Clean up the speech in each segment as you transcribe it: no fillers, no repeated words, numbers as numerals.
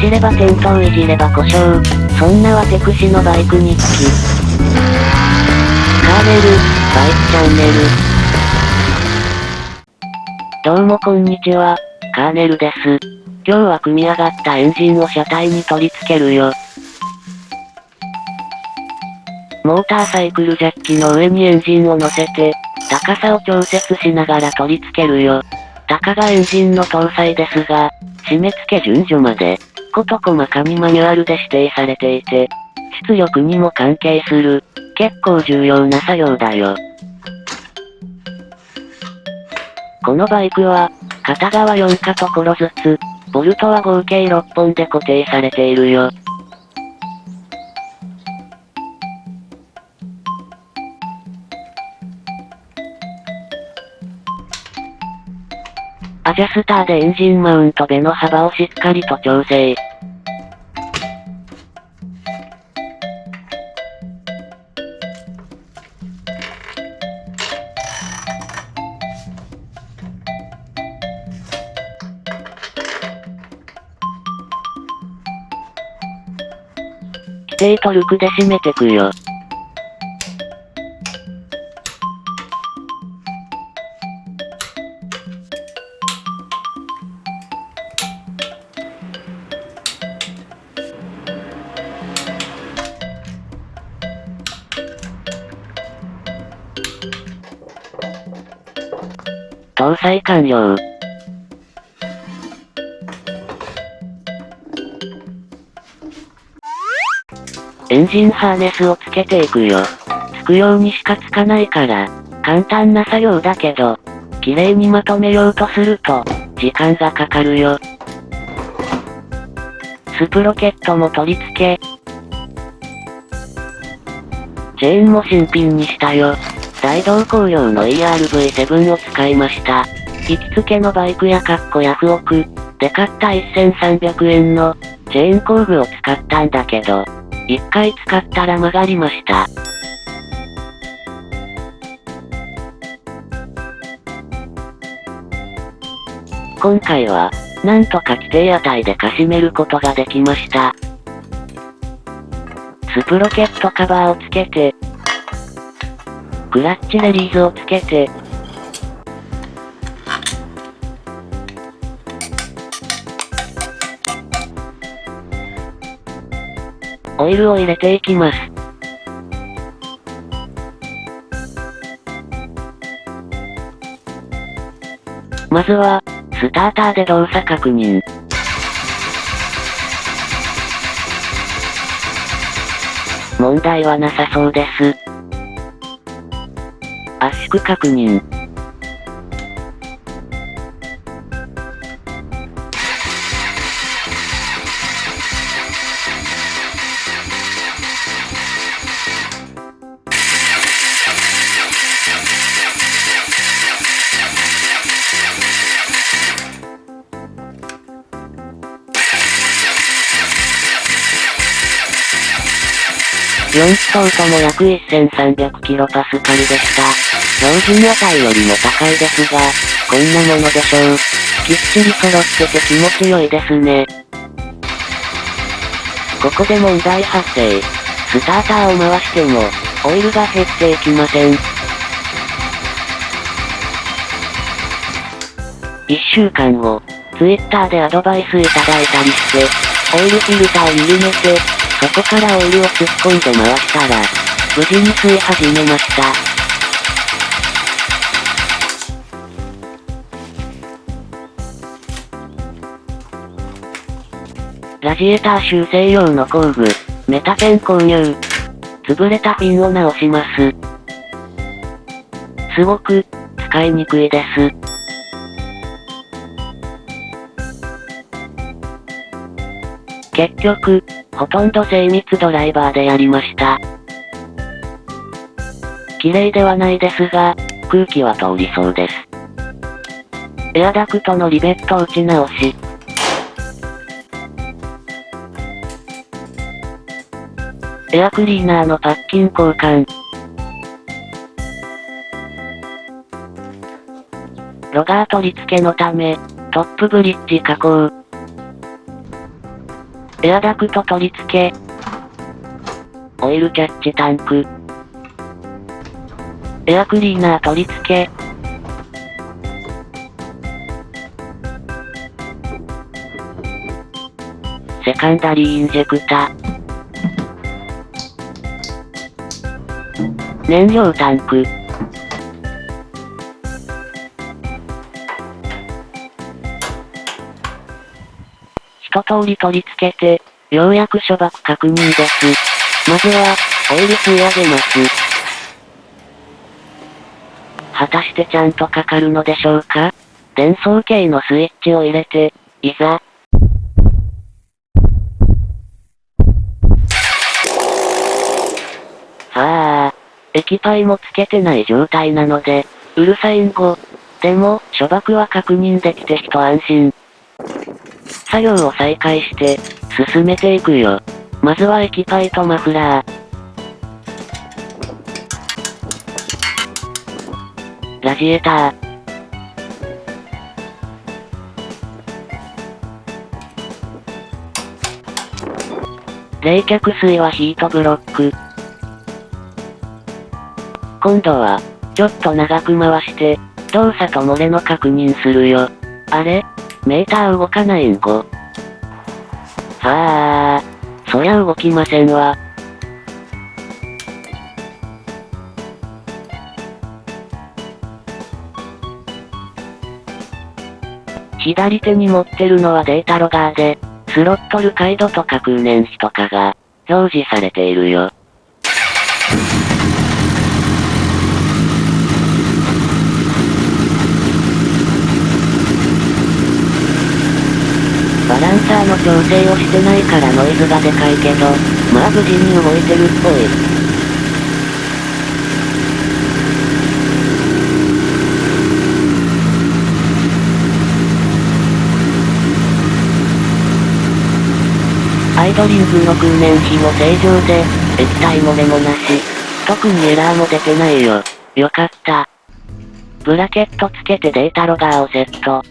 走れば転倒いじれば故障。そんな私のバイク日記。カーネル、バイクチャンネル。どうもこんにちは、カーネルです。今日は組み上がったエンジンを車体に取り付けるよ。モーターサイクルジャッキの上にエンジンを乗せて、高さを調節しながら取り付けるよ。たかがエンジンの搭載ですが、締め付け順序まで、事細かにマニュアルで指定されていて、出力にも関係する、結構重要な作業だよ。このバイクは、片側4かところずつ、ボルトは合計6本で固定されているよ。アジャスターでエンジンマウントベの幅をしっかりと調整。規定トルクで締めてくよ。搭載完了。エンジンハーネスをつけていくよ。つくようにしかつかないから、簡単な作業だけど、綺麗にまとめようとすると、時間がかかるよ。スプロケットも取り付け、チェーンも新品にしたよ。大同工用の ERV7 を使いました。行きつけのバイクやヤフオクで買った1300円のチェーン工具を使ったんだけど、一回使ったら曲がりました。今回は、なんとか規定値でかしめることができました。スプロケットカバーをつけて、クラッチレリーズをつけて、オイルを入れていきます。まずは、スターターで動作確認。問題はなさそうです。圧縮確認。4気筒とも約1300キロパスカルでした。標準値よりも高いですが、こんなものでしょう。きっちり揃ってて気持ち良いですね。ここで問題発生。スターターを回しても、オイルが減っていきません。1週間後、Twitter でアドバイスいただいたりして、オイルフィルターを緩めて、そこからオイルを突っ込んで回したら、無事に吸い始めました。ラジエーター修正用の工具、メタペン購入。潰れたフィンを直します。すごく、使いにくいです。結局、ほとんど精密ドライバーでやりました。綺麗ではないですが、空気は通りそうです。エアダクトのリベット打ち直し。エアクリーナーのパッキン交換。ロガー取り付けのため、トップブリッジ加工。エアダクト取り付け。オイルキャッチタンク。エアクリーナー取り付け。セカンダリーインジェクタ。燃料タンク。一通り取り付けて、ようやく初爆確認です。まずは、オイル吸い上げます。果たしてちゃんとかかるのでしょうか？伝送系のスイッチを入れて、いざ。液パイもつけてない状態なので、うるさいんご。でも、初爆は確認できて一安心。作業を再開して、進めていくよ。まずは液パイとマフラー。ラジエーター。冷却水はヒートブロック。今度は、ちょっと長く回して、動作と漏れの確認するよ。あれ？メーター動かないんご。そりゃ動きませんわ。左手に持ってるのはデータロガーで、スロットル回路とか空燃費とかが、表示されているよ。バランサーの調整をしてないからノイズがでかいけど、まあ無事に動いてるっぽい。アイドリングの空燃費も正常で、液体漏れもなし。特にエラーも出てないよ。よかった。ブラケットつけてデータロガーをセット。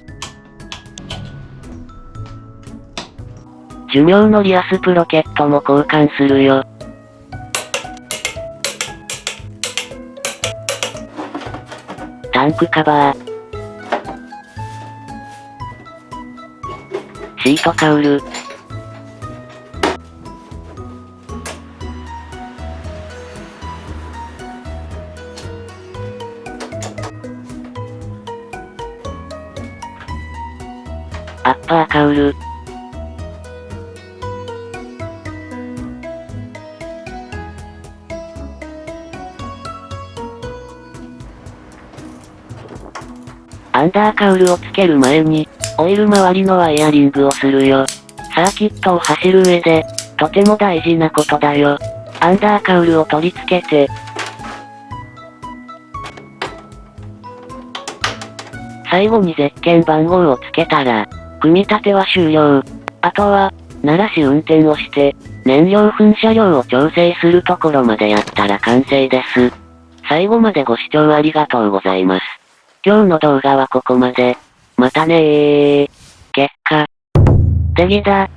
寿命のリアスプロケットも交換するよ。タンクカバー。シートカウル。アッパーカウル。アンダーカウルをつける前に、オイル周りのワイヤリングをするよ。サーキットを走る上で、とても大事なことだよ。アンダーカウルを取り付けて、最後にゼッケン番号をつけたら、組み立ては終了。あとは、鳴らし運転をして、燃料噴射量を調整するところまでやったら完成です。最後までご視聴ありがとうございます。今日の動画はここまで。またねー。結果。デギだ。